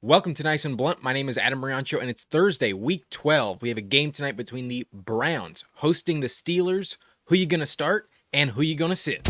Welcome to Nice and Blunt. My name is Adam Riancho, and it's Thursday, week 12. We have a game tonight between the Browns hosting the Steelers. Who you going to start and who you going to sit?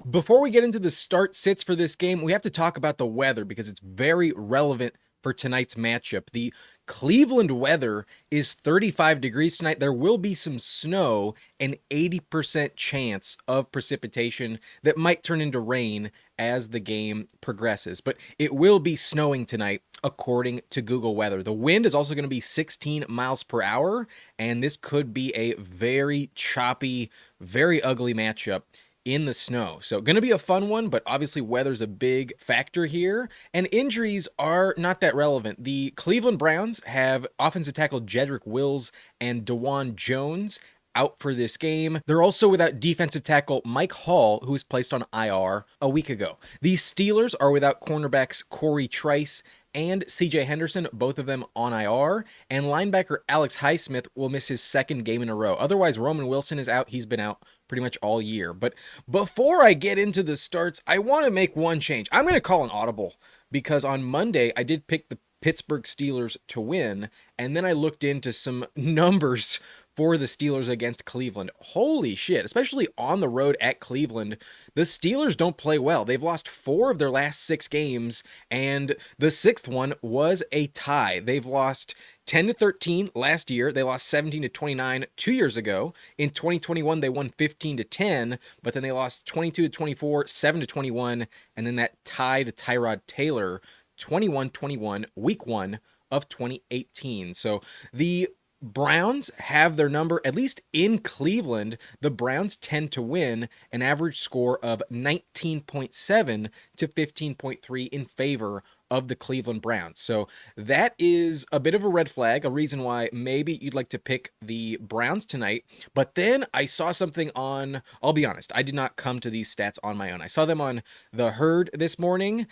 Before we get into the start sits for this game, we have to talk about the weather because it's very relevant for tonight's matchup. The Cleveland weather is 35 degrees tonight. There will be some snow and 80% chance of precipitation that might turn into rain as the game progresses. But it will be snowing tonight according to Google Weather. The wind is also going to be 16 miles per hour, and this could be a very choppy, very ugly matchup in the snow. So going to be a fun one, but obviously weather's a big factor here, and injuries are not that relevant. The Cleveland Browns have offensive tackle Cedric and DeJuan Jones out for this game. They're also without defensive tackle Mike Hall, who was placed on IR a week ago. The Steelers are without cornerbacks Corey Trice and CJ Henderson, both of them on IR, and linebacker Alex Highsmith will miss his second game in a row. Otherwise, Roman Wilson is out. He's been out pretty much all year. But before I get into the starts, I want to make one change. I'm going to call an audible because on Monday, I did pick the Pittsburgh Steelers to win, and then I looked into some numbers for the Steelers against Cleveland. Holy shit, especially on the road at Cleveland, the Steelers don't play well. They've lost 4 of their last 6 games, and the 6th one was a tie. They've lost 10-13 last year. They lost 17-29 2 years ago. In 2021, they won 15-10, but then they lost 22-24, 7-21, and then that tie to Tyrod Taylor, 21-21, week 1 of 2018. So the Browns have their number, at least in Cleveland. The Browns tend to win an average score of 19.7 to 15.3 in favor of the Cleveland Browns. So that is a bit of a red flag, a reason why maybe you'd like to pick the Browns tonight. But then I saw something on, I'll be honest, I did not come to these stats on my own. I saw them on The Herd this morning.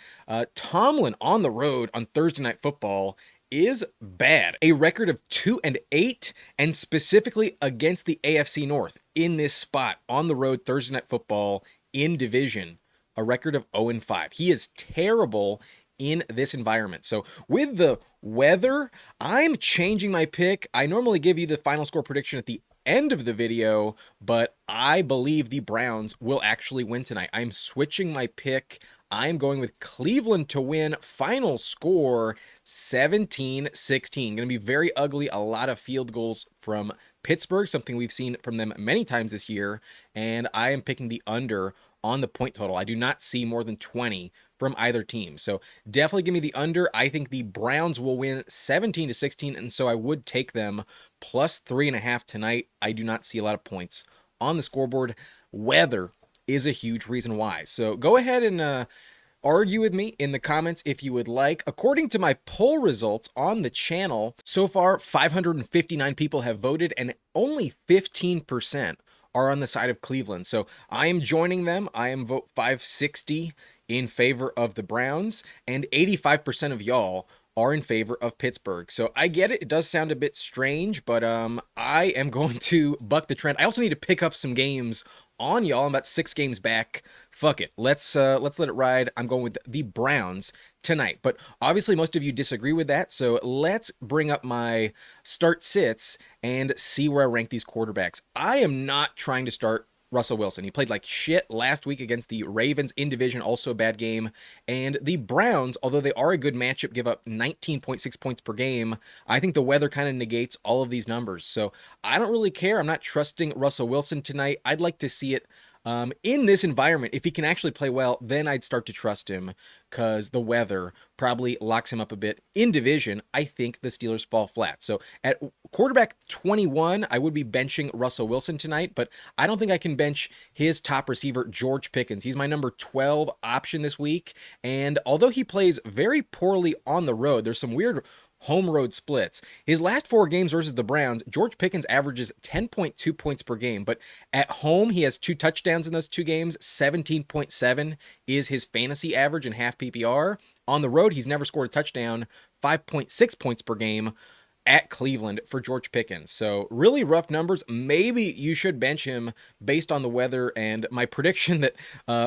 Tomlin on the road on Thursday Night Football is bad. A record of 2-8, and specifically against the AFC North in this spot on the road Thursday Night Football in division, a record of 0-5. He is terrible in this environment. So with the weather, I'm changing my pick. I normally give you the final score prediction at the end of the video, but I believe the Browns will actually win tonight. I'm switching my pick. I'm going with Cleveland to win. Final score 17-16. Going to be very ugly. A lot of field goals from Pittsburgh, something we've seen from them many times this year. And I am picking the under on the point total. I do not see more than 20 from either team. So definitely give me the under. I think the Browns will win 17-16, and so I would take them plus 3.5 tonight. I do not see a lot of points on the scoreboard. Weather is a huge reason why. So go ahead and argue with me in the comments if you would like. According to my poll results on the channel, so far 559 people have voted, and only 15% are on the side of Cleveland. So I am joining them. I am vote 560 in favor of the Browns, and 85% of y'all are in favor of Pittsburgh. So I get it. It does sound a bit strange, but I am going to buck the trend. I also need to pick up some games on y'all. I'm about 6 games back. Fuck it. Let's let it ride. I'm going with the Browns tonight. But obviously most of you disagree with that. So let's bring up my start sits and see where I rank these quarterbacks. I am not trying to start Russell Wilson. He played like shit last week against the Ravens in division, also a bad game. And the Browns, although they are a good matchup, give up 19.6 points per game. I think the weather kind of negates all of these numbers. So I don't really care. I'm not trusting Russell Wilson tonight. I'd like to see it in this environment. If he can actually play well, then I'd start to trust him, because the weather probably locks him up a bit. In division, I think the Steelers fall flat. So at quarterback 21, I would be benching Russell Wilson tonight, but I don't think I can bench his top receiver, George Pickens. He's my number 12 option this week, and although he plays very poorly on the road, there's some weird home road splits. His last 4 games versus the Browns, George Pickens averages 10.2 points per game, but at home he has 2 touchdowns in those 2 games. 17.7 is his fantasy average in half PPR. On the road, he's never scored a touchdown. 5.6 points per game. at Cleveland for George Pickens. So really rough numbers. Maybe you should bench him based on the weather and my prediction that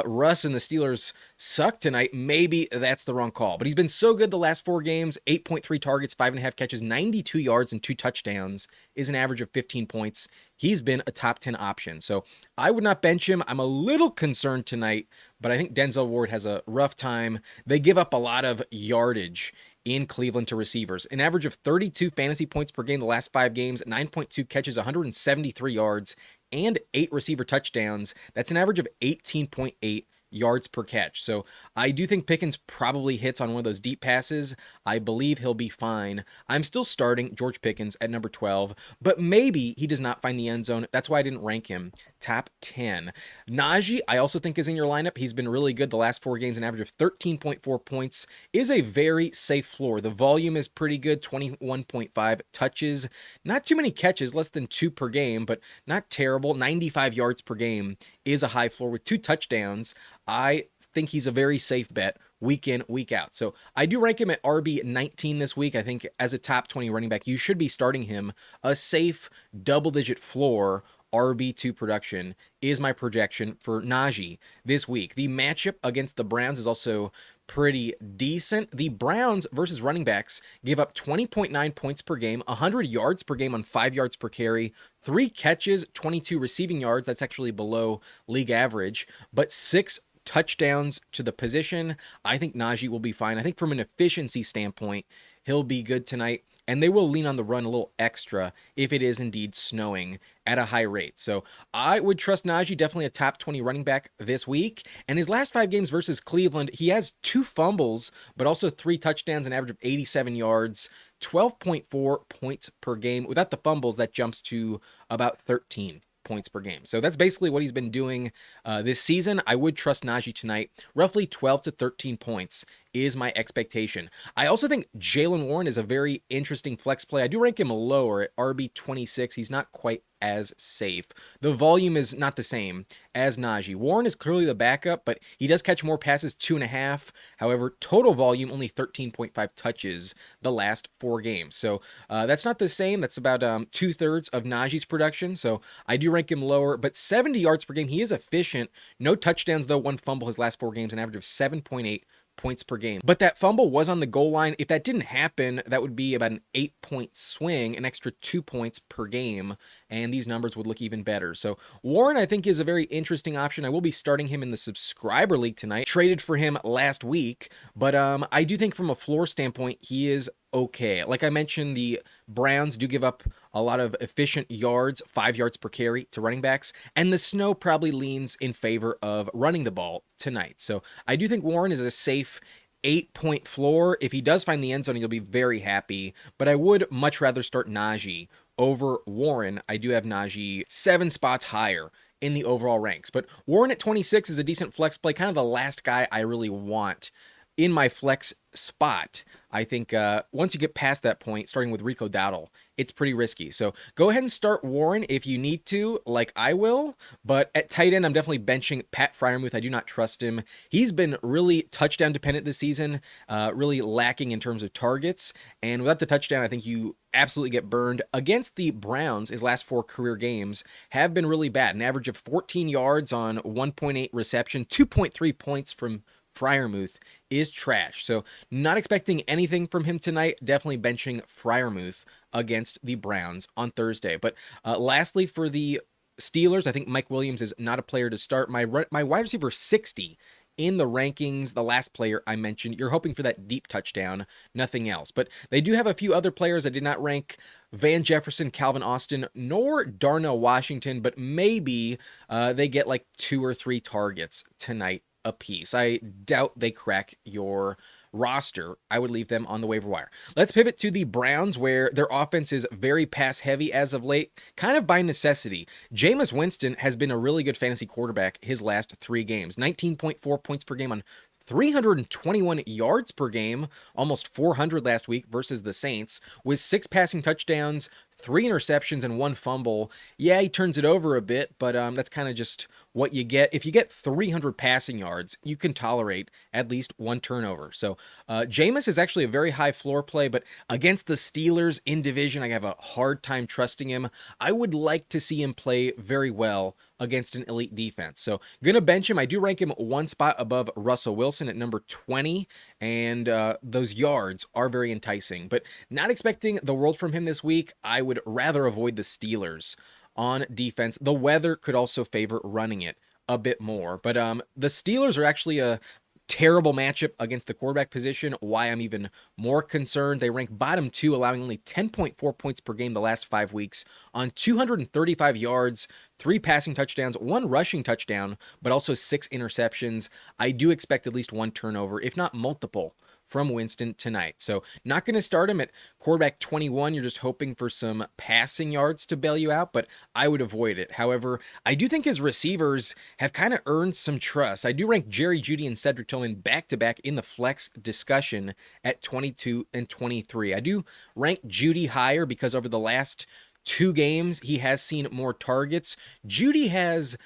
Russ and the Steelers suck tonight. Maybe that's the wrong call. But he's been so good the last 4 games. 8.3 targets, 5.5 catches, 92 yards, and 2 touchdowns is an average of 15 points. He's been a top 10 option. So I would not bench him. I'm a little concerned tonight, but I think Denzel Ward has a rough time. They give up a lot of yardage in Cleveland to receivers. An average of 32 fantasy points per game the last 5 games, 9.2 catches, 173 yards, and 8 receiver touchdowns. That's an average of 18.8 yards per catch. So I do think Pickens probably hits on one of those deep passes. I believe he'll be fine. I'm still starting George Pickens at number 12, but maybe he does not find the end zone. That's why I didn't rank him top 10. Najee, I also think is in your lineup. He's been really good the last 4 games, an average of 13.4 points, is a very safe floor. The volume is pretty good, 21.5 touches. Not too many catches, less than 2 per game, but not terrible. 95 yards per game is a high floor with 2 touchdowns. I think he's a very safe bet week in, week out. So I do rank him at RB 19 this week. I think as a top 20 running back, you should be starting him. A safe double-digit floor RB2 production is my projection for Najee this week. The matchup against the Browns is also pretty decent. The Browns versus running backs give up 20.9 points per game, 100 yards per game on 5 yards per carry, 3 catches, 22 receiving yards. That's actually below league average, but 6 touchdowns to the position. I think Najee will be fine. I think from an efficiency standpoint, he'll be good tonight. And they will lean on the run a little extra if it is indeed snowing at a high rate. So I would trust Najee, definitely a top 20 running back this week. And his last 5 games versus Cleveland, he has 2 fumbles, but also 3 touchdowns, an average of 87 yards, 12.4 points per game. Without the fumbles, that jumps to about 13 points per game. So that's basically what he's been doing this season. I would trust Najee tonight. Roughly 12 to 13 points is my expectation. I also think Jaylen Warren is a very interesting flex play. I do rank him lower at RB 26. He's not quite as safe. The volume is not the same as Najee. Warren is clearly the backup, but he does catch more passes, 2.5. However, total volume only 13.5 touches the last 4 games. So that's not the same. That's about 2/3 of Najee's production. So I do rank him lower, but 70 yards per game. He is efficient. No touchdowns though. 1 fumble his last 4 games, an average of 7.8 points per game. But that fumble was on the goal line. If that didn't happen, that would be about an 8-point swing, an extra 2 points per game, and these numbers would look even better. So Warren, I think, is a very interesting option. I will be starting him in the subscriber league tonight. Traded for him last week, but I do think from a floor standpoint, he is okay. Like I mentioned, the Browns do give up a lot of efficient yards, 5 yards per carry to running backs, and the snow probably leans in favor of running the ball tonight. So I do think Warren is a safe 8-point floor. If he does find the end zone, you'll be very happy, but I would much rather start Najee over Warren. I do have Najee 7 spots higher in the overall ranks, but Warren at 26 is a decent flex play, kind of the last guy I really want in my flex spot. I think once you get past that point, starting with Rico Dowdle, it's pretty risky. So go ahead and start Warren if you need to, like I will. But at tight end, I'm definitely benching Pat Freiermuth. I do not trust him. He's been really touchdown dependent this season, really lacking in terms of targets. And without the touchdown, I think you absolutely get burned. Against the Browns, his last 4 career games have been really bad. An average of 14 yards on 1.8 reception, 2.3 points from Freiermuth is trash. So not expecting anything from him tonight. Definitely benching Freiermuth against the Browns on Thursday. But lastly, for the Steelers, I think Mike Williams is not a player to start. My wide receiver 60 in the rankings, the last player I mentioned. You're hoping for that deep touchdown, nothing else. But they do have a few other players I did not rank: Van Jefferson, Calvin Austin, nor Darnell Washington, but maybe they get like 2 or 3 targets tonight a piece. I doubt they crack your roster. I would leave them on the waiver wire. Let's pivot to the Browns, where their offense is very pass heavy as of late, kind of by necessity. Jameis Winston has been a really good fantasy quarterback his last 3 games. 19.4 points per game on 321 yards per game, almost 400 last week versus the Saints, with 6 passing touchdowns, 3 interceptions and 1 fumble. Yeah, he turns it over a bit, but that's kind of just what you get. If you get 300 passing yards, you can tolerate at least 1 turnover. So Jameis is actually a very high floor play, but against the Steelers in division, I have a hard time trusting him. I would like to see him play very well against an elite defense. So gonna bench him. I do rank him 1 spot above Russell Wilson at number 20, and those yards are very enticing, but not expecting the world from him this week. I would rather avoid the Steelers on defense. The weather could also favor running it a bit more, but the Steelers are actually a terrible matchup against the quarterback position. Why I'm even more concerned. They rank bottom 2, allowing only 10.4 points per game the last 5 weeks on 235 yards, 3 passing touchdowns, 1 rushing touchdown, but also 6 interceptions. I do expect at least 1 turnover, if not multiple, from Winston tonight. So not going to start him at quarterback 21. You're just hoping for some passing yards to bail you out, but I would avoid it. However, I do think his receivers have kind of earned some trust. I do rank Jerry Jeudy and Cedric Tillman back-to-back in the flex discussion at 22 and 23. I do rank Jeudy higher because over the last 2 games, he has seen more targets. Jeudy has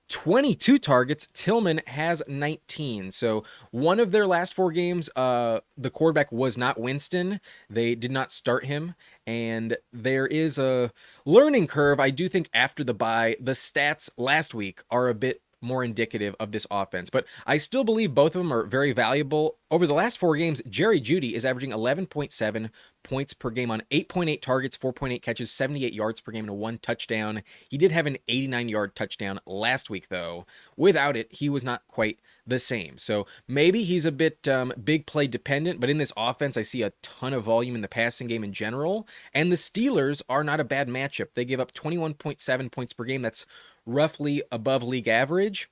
22 targets. Tillman has 19. So one of their last 4 games, the quarterback was not Winston. They did not start him. And there is a learning curve. I do think after the bye, the stats last week are a bit more indicative of this offense. But I still believe both of them are very valuable. Over the last 4 games, Jerry Jeudy is averaging 11.7 points per game on 8.8 targets, 4.8 catches, 78 yards per game, and 1 touchdown. He did have an 89-yard touchdown last week, though. Without it, he was not quite the same. So maybe he's a bit big play dependent, but in this offense, I see a ton of volume in the passing game in general. And the Steelers are not a bad matchup. They give up 21.7 points per game. That's roughly above league average.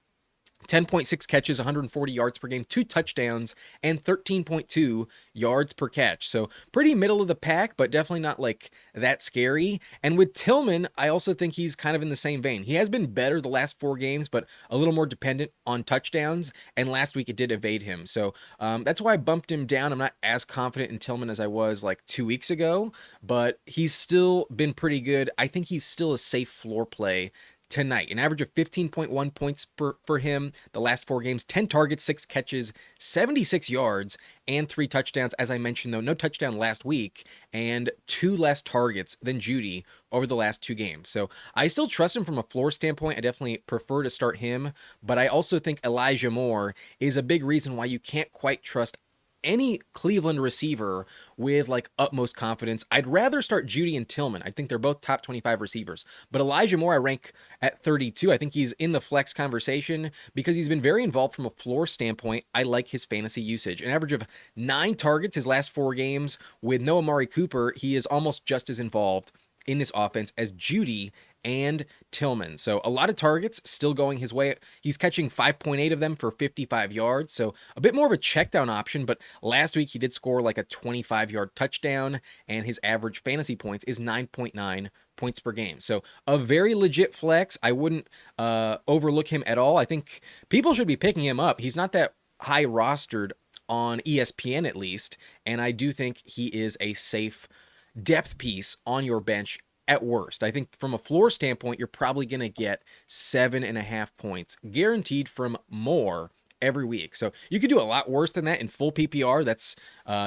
10.6 catches, 140 yards per game, 2 touchdowns, and 13.2 yards per catch. So pretty middle of the pack, but definitely not like that scary. And with Tillman, I also think he's kind of in the same vein. He has been better the last 4 games, but a little more dependent on touchdowns. And last week it did evade him. So that's why I bumped him down. I'm not as confident in Tillman as I was like 2 weeks ago, but he's still been pretty good. I think he's still a safe floor play tonight. An average of 15.1 points for him the last 4 games, 10 targets, 6 catches, 76 yards, and 3 touchdowns. As I mentioned, though, no touchdown last week, and 2 less targets than Jeudy over the last 2 games. So I still trust him from a floor standpoint. I definitely prefer to start him, but I also think Elijah Moore is a big reason why you can't quite trust any Cleveland receiver with like utmost confidence. I'd rather start Jeudy and Tillman. I think they're both top 25 receivers. But Elijah Moore I rank at 32. I think he's in the flex conversation because he's been very involved from a floor standpoint. I like his fantasy usage. An average of 9 targets his last 4 games. With no Amari Cooper, he is almost just as involved in this offense as Jeudy and Tillman. So a lot of targets still going his way. He's catching 5.8 of them for 55 yards. So a bit more of a check down option, but last week he did score like a 25-yard touchdown, and his average fantasy points is 9.9 points per game. So a very legit flex. I wouldn't overlook him at all. I think people should be picking him up. He's not that high rostered on ESPN at least, and I do think he is a safe depth piece on your bench at worst. I think from a floor standpoint, you're probably going to get 7.5 points guaranteed from Moore every week. So you could do a lot worse than that in full PPR. That's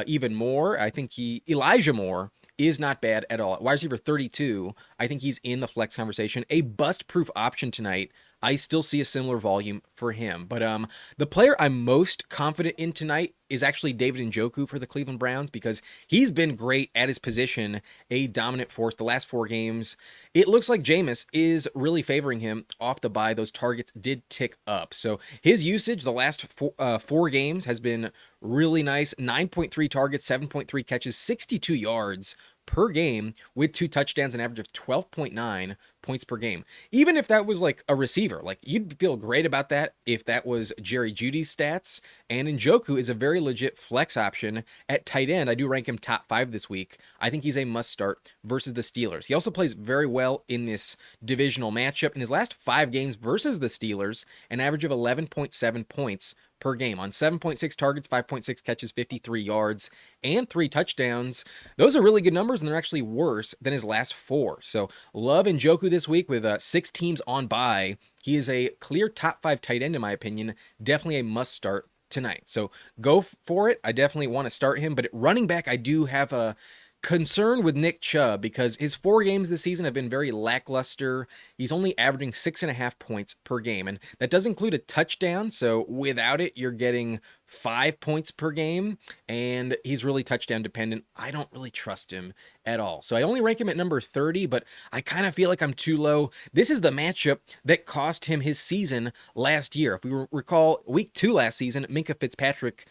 even more. I think Elijah Moore is not bad at all. At wide receiver 32, I think he's in the flex conversation. A bust-proof option tonight. I still see a similar volume for him. But the player I'm most confident in tonight is actually David Njoku for the Cleveland Browns because he's been great at his position, a dominant force the last 4 games. It looks like Jameis is really favoring him off the bye. Those targets did tick up. So his usage the last 4 games has been really nice. 9.3 targets, 7.3 catches, 62 yards per game with 2 touchdowns, an average of 12.9 points per game. Even if that was like a receiver, like you'd feel great about that if that was Jerry Jeudy's stats. And Njoku is a very legit flex option at tight end. I do rank him top 5 this week. I think he's a must start versus the Steelers. He also plays very well in this divisional matchup. In his last 5 games versus the Steelers, an average of 11.7 points per game on 7.6 targets, 5.6 catches, 53 yards, and 3 touchdowns. Those are really good numbers, and they're actually worse than his last 4. So love Njoku this week with 6 teams on bye. He is a clear top 5 tight end in my opinion. Definitely a must start tonight. So go for it. I definitely want to start him, but at running back, I do have a concern with Nick Chubb because his 4 games this season have been very lackluster. He's only averaging 6.5 points per game, and that does include a touchdown. So without it, you're getting 5 points per game, and he's really touchdown dependent. I don't really trust him at all. So I only rank him at number 30, but I kind of feel like I'm too low. This is the matchup that cost him his season last year. If we recall, week 2 last season, Minkah Fitzpatrick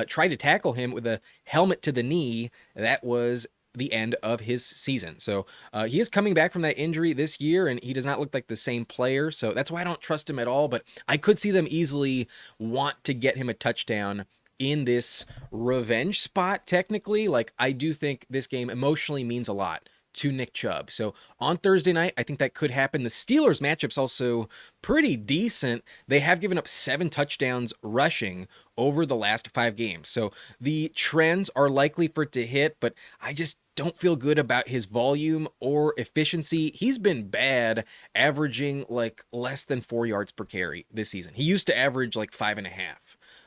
tried to tackle him with a helmet to the knee. That was the end of his season. So he is coming back from that injury this year, and he does not look like the same player. So that's why I don't trust him at all. But I could see them easily want to get him a touchdown in this revenge spot, technically. Like, I do think this game emotionally means a lot to Nick Chubb. So on Thursday night, I think that could happen. The Steelers matchup's also pretty decent. They have given up 7 touchdowns rushing over the last 5 games. So the trends are likely for it to hit, but I just don't feel good about his volume or efficiency. He's been bad, averaging like less than 4 yards per carry this season. He used to average like 5.5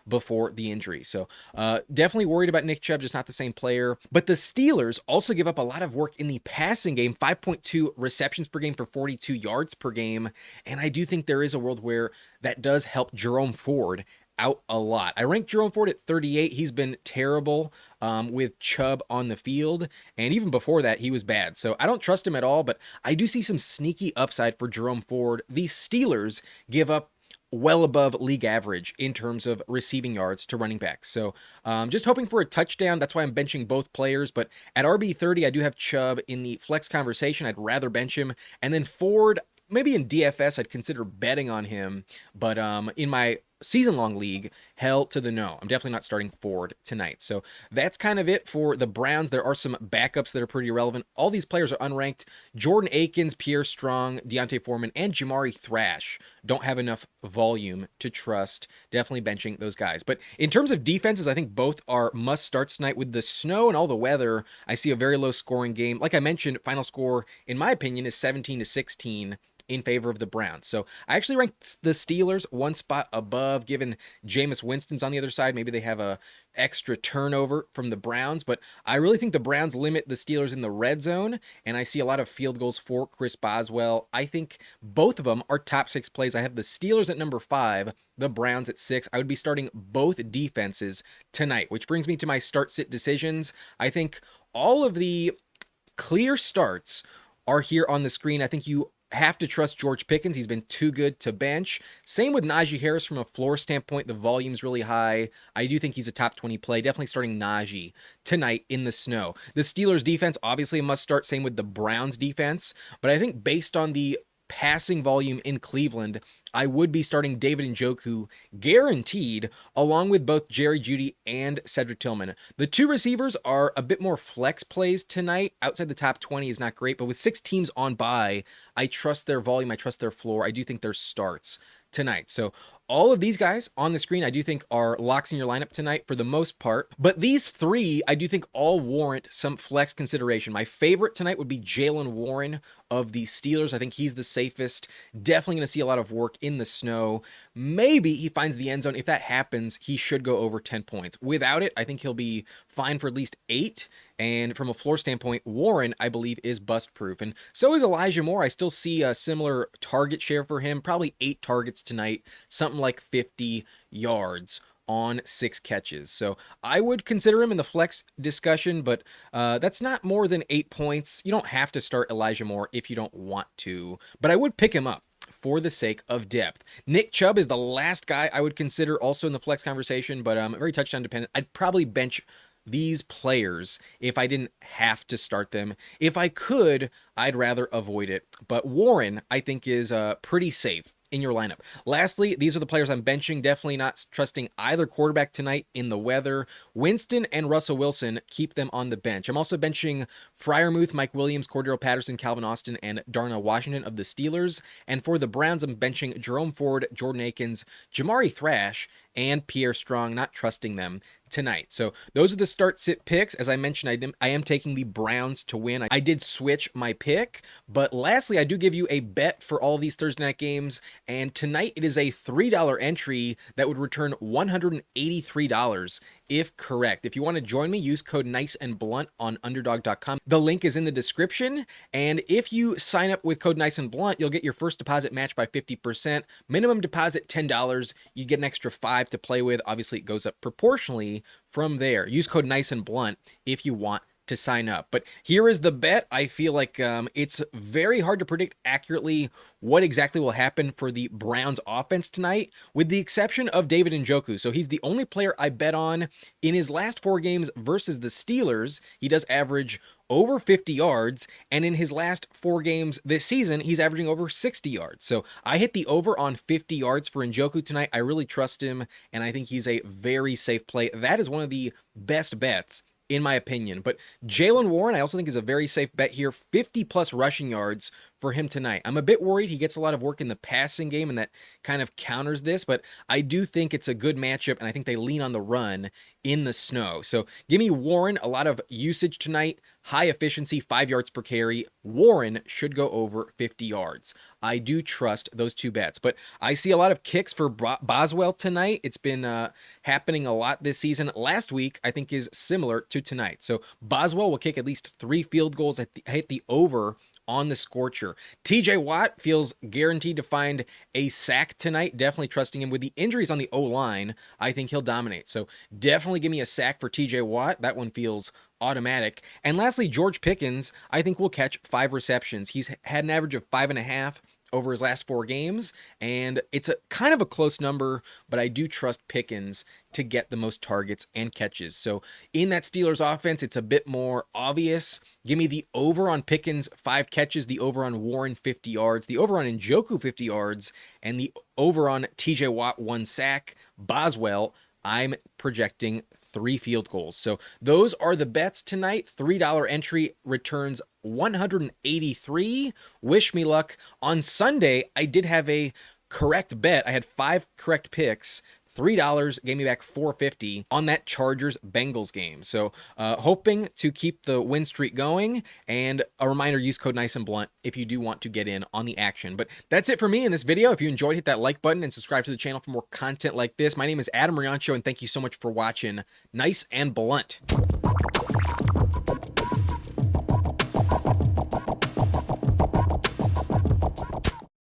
before the injury. So definitely worried about Nick Chubb, just not the same player. But the Steelers also give up a lot of work in the passing game, 5.2 receptions per game for 42 yards per game. And I do think there is a world where that does help Jerome Ford out a lot. I ranked Jerome Ford at 38. He's been terrible with Chubb on the field. And even before that, he was bad. So I don't trust him at all, but I do see some sneaky upside for Jerome Ford. The Steelers give up well above league average in terms of receiving yards to running backs. So just hoping for a touchdown. That's why I'm benching both players. But at RB30, I do have Chubb in the flex conversation. I'd rather bench him. And then Ford, maybe in DFS, I'd consider betting on him. But in my season-long league, hell to the no. I'm definitely not starting Ford tonight. So that's kind of it for the Browns. There are some backups that are pretty relevant. All these players are unranked. Jordan Akins, Pierre Strong, Deontay Foreman, and Jamari Thrash don't have enough volume to trust. Definitely benching those guys. But in terms of defenses, I think both are must-starts tonight. With the snow and all the weather, I see a very low-scoring game. Like I mentioned, final score, in my opinion, is 17-16 in favor of the Browns. So I actually ranked the Steelers one spot above, given Jameis Winston's on the other side. Maybe they have a extra turnover from the Browns, but I really think the Browns limit the Steelers in the red zone, and I see a lot of field goals for Chris Boswell. I think both of them are top 6 plays. I have the Steelers at number 5, the Browns at 6. I would be starting both defenses tonight, which brings me to my start-sit decisions. I think all of the clear starts are here on the screen. I think you have to trust George Pickens. He's been too good to bench. Same with Najee Harris from a floor standpoint. The volume's really high. I do think he's a top 20 play. Definitely starting Najee tonight in the snow. The Steelers defense, obviously a must start. Same with the Browns defense. But I think based on the passing volume in Cleveland, I would be starting David Njoku guaranteed, along with both Jerry Jeudy and Cedric Tillman. The 2 receivers are a bit more flex plays tonight. Outside the top 20 is not great, but with 6 teams on bye, I trust their volume, I trust their floor. I do think their starts tonight. So all of these guys on the screen, I do think are locks in your lineup tonight for the most part. But these 3, I do think all warrant some flex consideration. My favorite tonight would be Jaylen Warren of the Steelers. I think he's the safest. Definitely going to see a lot of work in the snow. Maybe he finds the end zone. If that happens, he should go over 10 points. Without it, I think he'll be fine for at least 8. And from a floor standpoint, Warren, I believe, is bust-proof. And so is Elijah Moore. I still see a similar target share for him. Probably 8 targets tonight. Something like 50 yards on 6 catches. So I would consider him in the flex discussion, but that's not more than 8 points. You don't have to start Elijah Moore if you don't want to, but I would pick him up for the sake of depth. Nick Chubb is the last guy I would consider also in the flex conversation, but very touchdown dependent. I'd probably bench these players if I didn't have to start them. If I could, I'd rather avoid it. But Warren, I think, is pretty safe in your lineup. Lastly, these are the players I'm benching. Definitely not trusting either quarterback tonight in the weather. Winston and Russell Wilson, keep them on the bench. I'm also benching Freiermuth, Mike Williams, Cordero Patterson, Calvin Austin, and Darnell Washington of the Steelers. And for the Browns, I'm benching Jerome Ford, Jordan Akins, Jamari Thrash, and Pierre Strong, not trusting them tonight. So those are the start sit picks. As I mentioned, I am taking the Browns to win. I did switch my pick, but lastly, I do give you a bet for all these Thursday night games, and tonight it is a $3 entry that would return $183 if correct. If you want to join me, use code Nice and Blunt on Underdog.com. The link is in the description, and if you sign up with code Nice and Blunt, you'll get your first deposit matched by 50%. Minimum deposit $10. You get an extra $5 to play with. Obviously, it goes up proportionally from there. Use code Nice and Blunt if you want to sign up. But here is the bet. I feel like it's very hard to predict accurately what exactly will happen for the Browns offense tonight, with the exception of David Njoku. So he's the only player I bet on in his last 4 games versus the Steelers. He does average over 50 yards, and in his last 4 games this season, he's averaging over 60 yards. So I hit the over on 50 yards for Njoku tonight. I really trust him, and I think he's a very safe play. That is one of the best bets in my opinion. But Jaylen Warren, I also think, is a very safe bet here. 50-plus rushing yards for him tonight. I'm a bit worried he gets a lot of work in the passing game, and that kind of counters this, but I do think it's a good matchup, and I think they lean on the run in the snow. So give me Warren, a lot of usage tonight, high efficiency, 5 yards per carry. Warren should go over 50 yards. I do trust those 2 bets, but I see a lot of kicks for Boswell tonight. It's been happening a lot this season. Last week, I think, is similar to tonight. So Boswell will kick at least 3 field goals. I hit the over on the scorcher. TJ Watt feels guaranteed to find a sack tonight. Definitely trusting him. With the injuries on the O-line, I think he'll dominate. So definitely give me a sack for TJ Watt. That one feels automatic. And lastly, George Pickens, I think, will catch 5 receptions. He's had an average of 5.5 over his last 4 games, and it's a kind of a close number, but I do trust Pickens to get the most targets and catches. So in that Steelers offense, it's a bit more obvious. Give me the over on Pickens, 5 catches, the over on Warren, 50 yards, the over on Njoku, 50 yards, and the over on TJ Watt, 1 sack. Boswell, I'm projecting 3 field goals. So those are the bets tonight. $3 entry returns $183. Wish me luck. On Sunday, I did have a correct bet. I had 5 correct picks. $3 gave me back $4.50 on that Chargers-Bengals game. So hoping to keep the win streak going. And a reminder, use code Nice and Blunt if you do want to get in on the action. But that's it for me in this video. If you enjoyed, hit that like button and subscribe to the channel for more content like this. My name is Adam Riancho, and thank you so much for watching Nice and Blunt.